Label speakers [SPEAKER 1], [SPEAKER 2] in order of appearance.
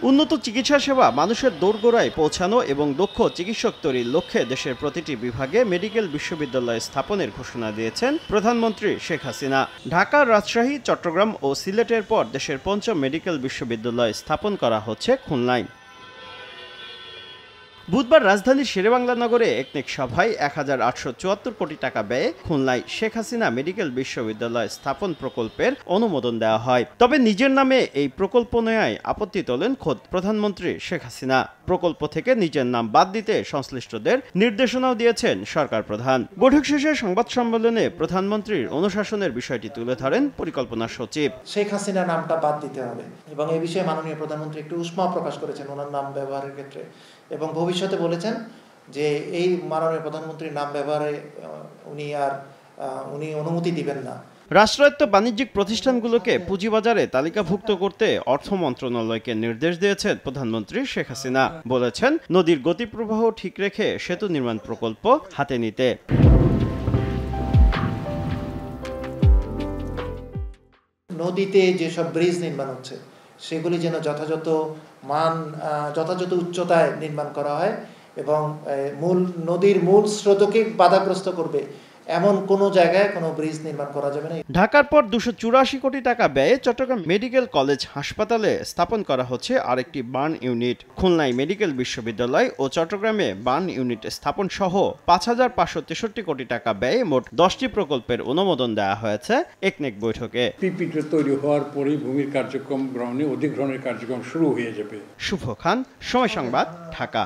[SPEAKER 1] উন্নত চিকিৎসা সেবা মানুষের দোরগোড়ায় পৌঁছানো এবং দক্ষ চিকিৎসক তৈরির লক্ষ্যে দেশের প্রতিটি বিভাগে মেডিকেল বিশ্ববিদ্যালয় স্থাপনের ঘোষণা দিয়েছেন প্রধানমন্ত্রী শেখ হাসিনা। ঢাকা, রাজশাহী, চট্টগ্রাম ও সিলেটের পর দেশের পঞ্চম মেডিকেল বিশ্ববিদ্যালয় স্থাপন করা হচ্ছে খুলনায়। বুধবার রাজধানীর শেরেবাংলা নগরে একনেক সভায় ১,৮৭৪ কোটি টাকা ব্যয়ে খুলনায় শেখ হাসিনা মেডিকেল বিশ্ববিদ্যালয় স্থাপন প্রকল্পের অনুমোদন দেওয়া হয়। তবে নিজের নামে এই প্রকল্প নেওয়ায় আপত্তি তোলেন খোদ প্রধানমন্ত্রী শেখ হাসিনা। প্রকল্প থেকে নিজের নাম বাদ দিতে সংশ্লিষ্টদের নির্দেশনাও দিয়েছেন সরকার প্রধান। বৈঠক শেষে সংবাদ সম্মেলনে প্রধানমন্ত্রীর অনুশাসনের বিষয়টি তুলে ধরেন পরিকল্পনা সচিব।
[SPEAKER 2] শেখ হাসিনা নামটা বাদ দিতে হবে এবং এই বিষয়ে মাননীয় প্রধানমন্ত্রী একটু উষ্মা প্রকাশ করেছেন ওনার নাম ব্যবহারের ক্ষেত্রে, এবং ভবিষ্যতে বলেছেন যে এই মাননীয় প্রধানমন্ত্রীর নাম ব্যবহারে উনি অনুমতি দিবেন না।
[SPEAKER 1] রাষ্ট্রায়ত্ত বাণিজ্যিক প্রতিষ্ঠানগুলোকে পুঁজিবাজারে তালিকাভুক্ত করতে অর্থ মন্ত্রণালয়কে নির্দেশ দিয়েছেন প্রধানমন্ত্রী শেখ হাসিনা। বলেছেন, নদীর গতিপ্রবাহ ঠিক রেখে সেতু নির্মাণ প্রকল্প হাতে নিতে।
[SPEAKER 2] নদীতে যেসব ব্রিজ নির্মাণ হচ্ছে সেগুলি যেন যথাযথ উচ্চতায় নির্মাণ করা হয় এবং নদীর মূল স্রোতকে বাধাগ্রস্ত করবে এমন কোনো জায়গায় কোনো ব্রিজ নির্মাণ করা যাবে না।
[SPEAKER 1] ঢাকার পর ২৮৪ কোটি টাকা ব্যয়ে চট্টগ্রাম মেডিকেল কলেজ হাসপাতালে স্থাপন করা হচ্ছে আরেকটি বার্ন ইউনিট। খুলনায় মেডিকেল বিশ্ববিদ্যালয় ও চট্টগ্রামে বার্ন ইউনিট স্থাপন সহ ৫,৫৬৩ কোটি টাকা ব্যয়ে মোট ১০টি প্রকল্পের অনুমোদন দেওয়া হয়েছে একনেক বৈঠকে।
[SPEAKER 3] পিপিপি তৈরি হওয়ার পরেই ভূমির কার্যক্রম গ্রহণে অধিগ্রহণের কার্যক্রম শুরু হয়ে যাবে।
[SPEAKER 1] শুভ খান, সময় সংবাদ, ঢাকা।